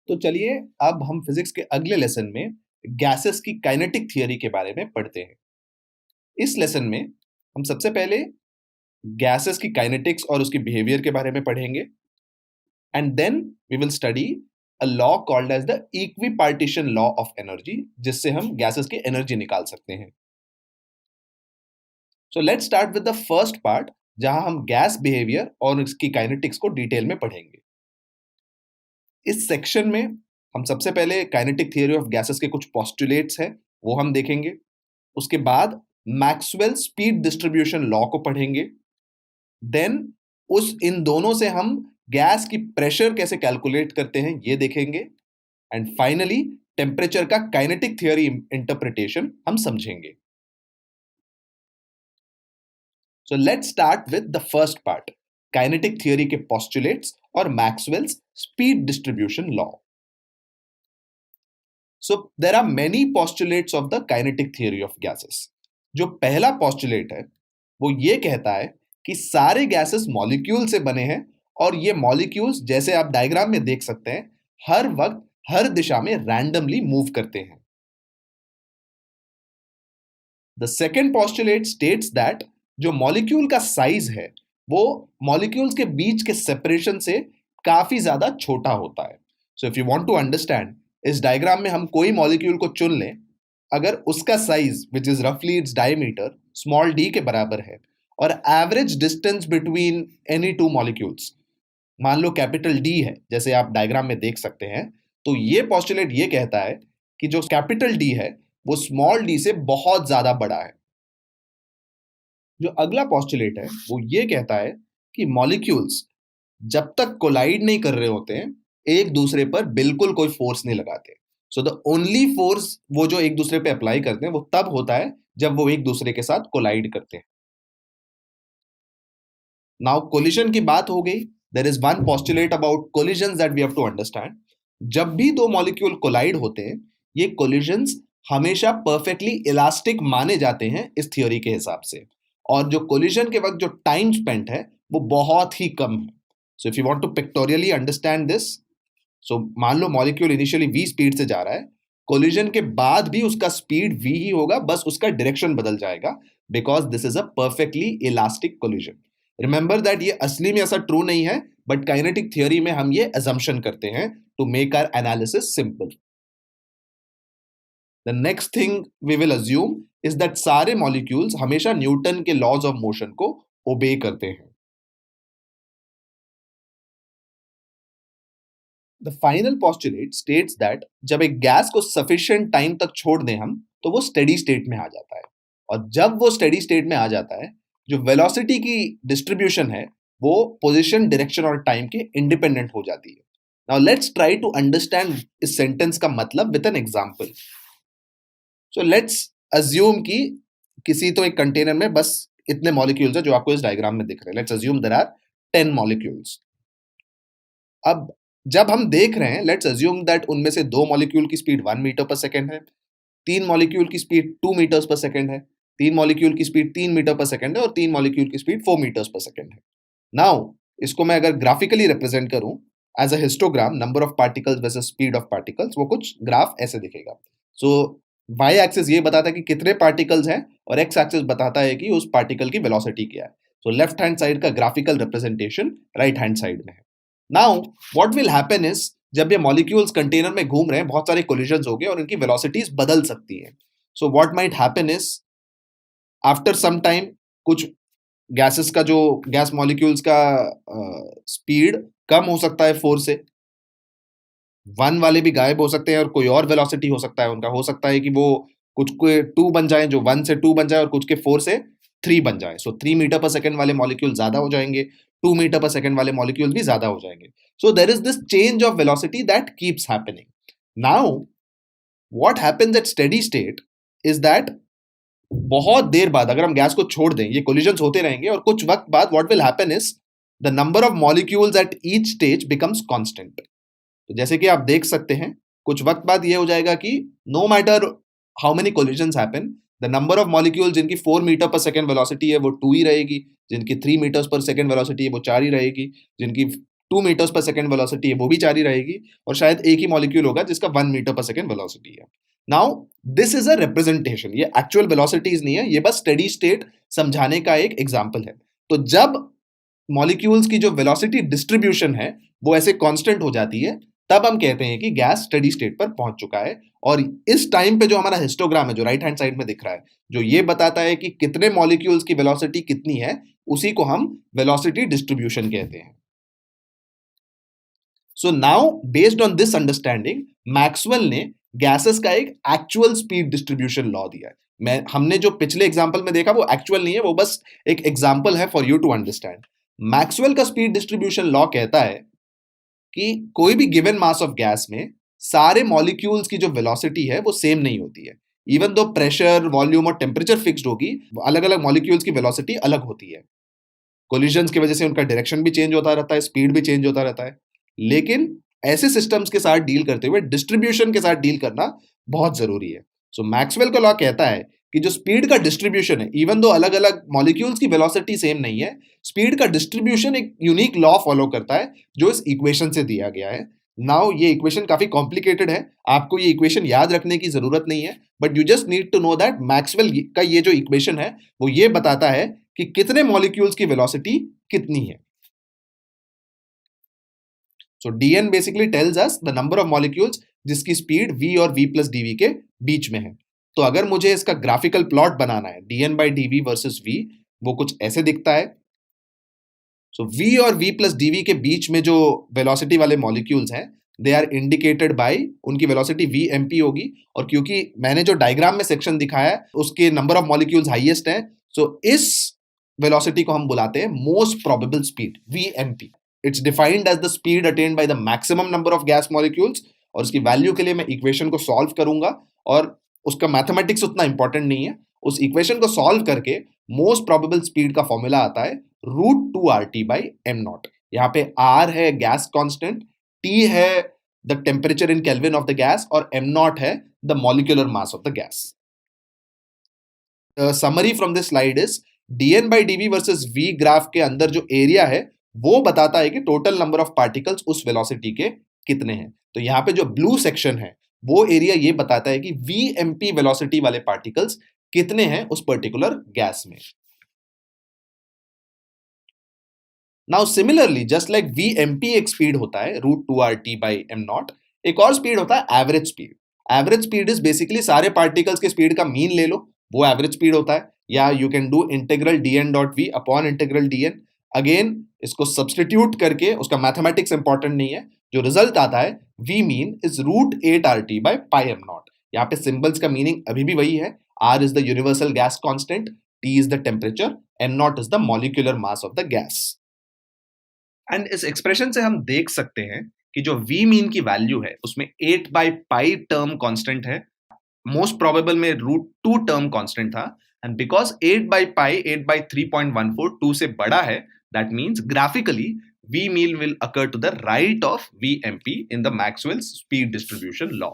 तो चलिए अब हम फिजिक्स के अगले लेसन में गैसेस की काइनेटिक थियरी के बारे में पढ़ते हैं। इस लेसन में हम सबसे पहले गैसेस की काइनेटिक्स और उसकी बिहेवियर के बारे में पढ़ेंगे and then we will study a law called as the equipartition law of energy, जिससे हम गैसेस की एनर्जी निकाल सकते हैं। So let's start with the first part, जहां हम गैस बिहेवियर और इसकी काइनेटिक्स को डिटेल में पढ़ेंगे। इस सेक्शन में हम सबसे पहले काइनेटिक थियरी ऑफ गैसेस के कुछ पोस्टुलेट्स हैं, वो हम देखेंगे। उसके बाद मैक्सवेल स्पीड डिस्ट्रीब्यूशन लॉ को पढ़ेंगे। देन उस इन दोनों से हम गैस की प्रेशर कैसे कैलकुलेट करते हैं ये देखेंगे। एंड फाइनली टेम्परेचर का काइनेटिक थियरी इंटरप्रिटेशन हम समझेंगे। सो let's start with the first part, kinetic theory के पोस्टुलेट्स और Maxwell's speed distribution law. So there are many postulates of the kinetic theory of gases. जो पहला postulate है वो ये कहता है कि सारे गैसेस मॉलिक्यूल से बने हैं और ये मॉलिक्यूल्स, जैसे आप डायग्राम में देख सकते हैं, हर वक्त हर दिशा में रैंडमली मूव करते हैं। The second postulate states that जो मॉलिक्यूल का साइज है वो मॉलिक्यूल्स के बीच के सेपरेशन से काफी ज्यादा छोटा होता है। So if you want to understand, इस डायग्राम में हम कोई मॉलिक्यूल को चुन लें, अगर उसका साइज विच इज रफली इट्स डायमीटर स्मॉल d के बराबर है और average distance between any two molecules मान लो कैपिटल D है, जैसे आप डायग्राम में देख सकते हैं, तो ये पोस्टुलेट ये कहता है कि जो कैपिटल D है वो स्मॉल d से बहुत ज्यादा बड़ा है। जो अगला पोस्टुलेट है वो ये कहता है कि मॉलिक्यूल्स जब तक कोलाइड नहीं कर रहे होते हैं एक दूसरे पर बिल्कुल कोई फोर्स नहीं लगाते। सो द ओनली फोर्स वो जो एक दूसरे पे अप्लाई करते हैं वो तब होता है जब वो एक दूसरे के साथ कोलाइड करते हैं। नाउ कोलिजन की बात हो गई। There is one postulate about collisions that we have to understand. जब भी दो मॉलिक्यूल कोलाइड होते हैं ये कोलिजन्स हमेशा परफेक्टली इलास्टिक माने जाते हैं इस थ्योरी के हिसाब से, और जो कोलिजन के वक्त जो टाइम स्पेंट है वो बहुत ही कम है। So if you want to pictorially understand this, so मान लो मॉलिक्यूल इनिशियली v स्पीड से जा रहा है, कोलिजन के बाद भी उसका स्पीड v ही होगा, बस उसका डायरेक्शन बदल जाएगा, because this is a perfectly elastic collision. Remember that ये असली में ऐसा ट्रू नहीं है, बट काइनेटिक थियरी में हम ये अजम्पशन करते हैं to make our analysis simple. The next thing we will assume is that सारे मॉलिक्यूल्स हमेशा न्यूटन के लॉज ऑफ मोशन को ओबे करते हैं। The final postulate states that जब एक गैस को sufficient टाइम तक छोड़ दें हम, तो वो steady state में आ जाता है, और जब वो steady state में आ जाता है, जो velocity की distribution है वो position, direction और time के independent हो जाती है। Now let's try to understand इस sentence का मतलब with an example. So let's assume कि किसी तो एक कंटेनर में बस इतने मॉलिक्यूल्स है जो आपको इस डायग्राम में दिख रहे हैं। Let's assume there are 10 molecules. अब जब हम देख रहे हैं, लेट्स अज्यूम दैट उनमें से 2 मॉलिक्यूल की स्पीड 1 मीटर पर सेकेंड है, 3 मॉलिक्यूल की स्पीड 2 मीटर्स पर सेकेंड है, 3 मॉलिक्यूल की स्पीड 3 मीटर पर सेकेंड है और 3 मॉलिक्यूल की स्पीड 4 मीटर्स पर सेकेंड है। नाउ इसको मैं अगर ग्राफिकली रिप्रेजेंट करूं as a histogram, number of particles versus speed of particles, वो कुछ ग्राफ ऐसे दिखेगा। सो वाई एक्सिस ये बताता है कि कितने पार्टिकल्स हैं और एक्स एक्सिस बताता है कि उस पार्टिकल की वेलोसिटी क्या है। सो लेफ्ट हैंड साइड का graphical representation right hand side में है। Now what will happen is, जब ये मॉलिक्यूल्स कंटेनर में घूम रहे हैं, बहुत सारे कोलिजन्स हो गए और इनकी वेलोसिटीज बदल सकती हैं। So what might happen is, after some time कुछ गैसेस का, जो गैस मॉलिक्यूल्स का स्पीड कम हो सकता है 4 से, 1 वाले भी गायब हो सकते हैं और कोई और वेलोसिटी हो सकता है उनका। हो सकता है कि वो कुछ के 2 बन जाए, जो 1 से 2 बन जाए, और कुछ के 4 से 3 बन जाए। सो 3 मीटर पर सेकेंड वाले मॉलिक्यूल ज्यादा हो जाएंगे, 2 मीटर पर सेकेंड वाले मॉलिक्यूल भी ज्यादा हो जाएंगे। So there is this change of velocity that keeps happening. Now what happens at steady state is that बहुत देर बाद अगर हम गैस को छोड़ दें, ये कोलिजन्स होते रहेंगे और कुछ वक्त बाद what will happen is the number of molecules at each stage becomes constant. तो जैसे कि आप देख सकते हैं, कुछ वक्त बाद ये हो जाएगा कि no matter how many collisions happen, the number of molecule जिनकी 4 मीटर पर सेकेंड वेलोसिटी है वो 2 ही रहेगी, जिनकी 3 मीटर्स पर सेकेंड वेलोसिटी है वो 4 ही रहेगी, जिनकी 2 मीटर्स पर सेकेंड वेलोसिटी है वो भी जारी रहेगी, और शायद एक ही मॉलिक्यूल होगा जिसका 1 मीटर पर सेकेंड वेलोसिटी है। Now this is a representation, ये एक्चुअल वेलोसिटीज नहीं है, ये बस स्टेडी स्टेट समझाने का एक एग्जाम्पल है। तो जब मॉलिक्यूल्स की जो वेलोसिटी डिस्ट्रीब्यूशन है वो ऐसे कांस्टेंट हो जाती है, तब हम कहते हैं कि गैस स्टेडी स्टेट पर पहुंच चुका है। और इस टाइम पे जो हमारा हिस्टोग्राम है जो राइट हैंड साइड में दिख रहा है, जो ये बताता है कि कितने मॉलिक्यूल्स की वेलोसिटी कितनी है, उसी को हम वेलोसिटी डिस्ट्रीब्यूशन कहते हैं। So now based on this understanding, Maxwell ने गैसेस का एक एक्चुअल स्पीड डिस्ट्रीब्यूशन लॉ दिया है। हमने जो पिछले एग्जाम्पल में देखा वो एक्चुअल नहीं है, वो बस एक एग्जाम्पल है for you to understand. Maxwell का स्पीड डिस्ट्रीब्यूशन लॉ कहता है कि कोई भी गिवन मास ऑफ गैस में सारे मॉलिक्यूल्स की जो वेलोसिटी है वो सेम नहीं होती है। इवन दो प्रेशर, वॉल्यूम और टेम्परेचर फिक्स्ड होगी, अलग अलग मॉलिक्यूल्स की वेलोसिटी अलग होती है। कोलिजन्स की वजह से उनका डायरेक्शन भी चेंज होता रहता है, स्पीड भी चेंज होता रहता है। लेकिन ऐसे सिस्टम्स के साथ डील करते हुए डिस्ट्रीब्यूशन के साथ डील करना बहुत जरूरी है। सो मैक्सवेल का लॉ कहता है कि जो स्पीड का डिस्ट्रीब्यूशन है, इवन दो अलग अलग मॉलिक्यूल्स की वेलोसिटी सेम नहीं है, स्पीड का डिस्ट्रीब्यूशन एक यूनिक लॉ फॉलो करता है जो इस इक्वेशन से दिया गया है। नाउ ये इक्वेशन काफी कॉम्प्लिकेटेड है, आपको ये इक्वेशन याद रखने की जरूरत नहीं है, but you just need to know that Maxwell का ये जो इक्वेशन है वो ये बताता है कि कितने मॉलिक्यूल्स की वेलोसिटी कितनी है। सो dn basically tells us the number of molecules जिसकी स्पीड v और v प्लस dv के बीच में है। तो अगर मुझे इसका ग्राफिकल प्लॉट बनाना है dn by dv versus v, वो कुछ ऐसे दिखता है। सो v और v प्लस dv के बीच में जो वेलोसिटी वाले मॉलिक्यूल्स हैं, दे आर इंडिकेटेड बाय उनकी वेलोसिटी v mp होगी, और क्योंकि मैंने जो डायग्राम में सेक्शन दिखाया है उसके नंबर ऑफ मॉलिक्यूल्स हाईएस्ट हैं, सो इस वेलोसिटी को हम बुलाते हैं most probable speed vmp। It's defined as the speed attained by the maximum number of gas molecules, और उसकी वैल्यू के लिए मैं इक्वेशन को सॉल्व करूंगा, और उसका मैथमेटिक्स उतना इंपॉर्टेंट नहीं है। उस इक्वेशन को सॉल्व करके मोस्ट प्रोबेबल स्पीड का फॉर्मूला आता है √2RT बाई एम नॉट। यहाँ पे R है गैस कांस्टेंट, T है the temperature in kelvin of the gas, और एम नॉट है the molecular mass of the gas. Summary from this slide is dn by dv versus v graph के अंदर जो area है वो बताता है कि टोटल नंबर ऑफ पार्टिकल्स उस वेलोसिटी के कितने हैं। तो यहाँ पे जो ब्लू सेक्शन है वो एरिया ये बताता है कि vmp वेलोसिटी वाले पार्टिकल्स कितने हैं उस पर्टिकुलर गैस में। Now similarly just like vmp एक स्पीड होता है √2RT बाई एम नॉट, एक और स्पीड होता है average speed. Average speed is basically सारे पार्टिकल्स के स्पीड का मीन ले लो, वो एवरेज स्पीड होता है। या you can do integral dn dot v upon integral dn। Again इसको सब्सटीट्यूट करके, उसका मैथमेटिक्स इंपॉर्टेंट नहीं है, जो रिजल्ट आता है v mean is √8RT by pi am not. यहाँ पे सिंबल्स का मीनिंग अभी भी वही है, R is the universal gas constant, T is the temperature, am not is the molecular mass of the gas. And इस एक्सप्रेशन से हम देख सकते हैं कि जो v मीन की वैल्यू है उसमें 8 बाई पाई टर्म कांस्टेंट है, मोस्ट प्रोबेबल में √2 टर्म कांस्टेंट था, and because 8 by pi 8 by 3.14 2 से बड़ा है, that means graphically v mean will occur to the right of vmp in the Maxwell's speed distribution law.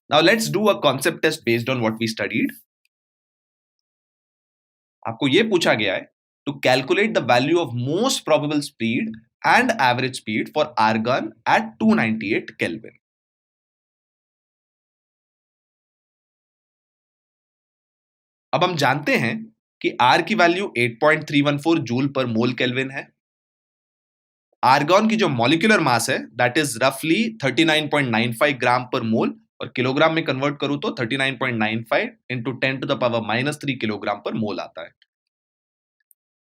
Now let's do a concept test based on what we studied. आपको ये पूछा गया है to calculate the value of most probable speed and average speed for argon at 298 Kelvin. अब हम जानते हैं कि R की वैल्यू 8.314 जूल पर मोल केल्विन है। आर्गॉन की जो मॉलिक्यूलर मास है दैट इज रफली 39.95 ग्राम पर मोल, और किलोग्राम में कन्वर्ट करूं तो 39.95 into 10 to the power -3 kilogram पर मोल आता है।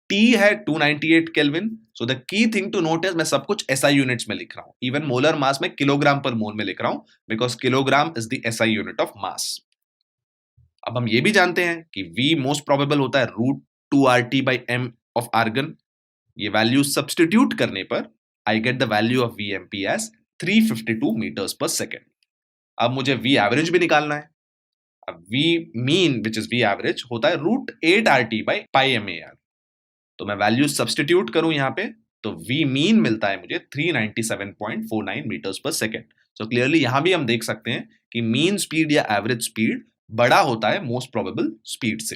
T है 298 kelvin. So the key thing to note is मैं सब कुछ SI यूनिट्स में लिख रहा हूं, इवन मोलर मास में किलोग्राम पर मोल में लिख रहा हूं, because kilogram is the SI unit of mass. अब हम ये भी जानते हैं कि V मोस्ट प्रोबेबल होता है √2RT by m of argon. ये वैल्यू सब्सटीट्यूट करने पर I get the value of vmp as 352 metres पर सेकेंड। अब मुझे v एवरेज भी निकालना है। अब v mean which is v average होता है √8RT बाई पाई MAR। तो मैं वैल्यू सब्सटीट्यूट करूं यहाँ पे, तो v मीन मिलता है मुझे 397.49 मीटर्स पर सेकेंड। सो क्लियरली यहां भी हम देख सकते हैं कि मीन स्पीड या एवरेज स्पीड बड़ा होता है मोस्ट प्रोबेबल स्पीड से।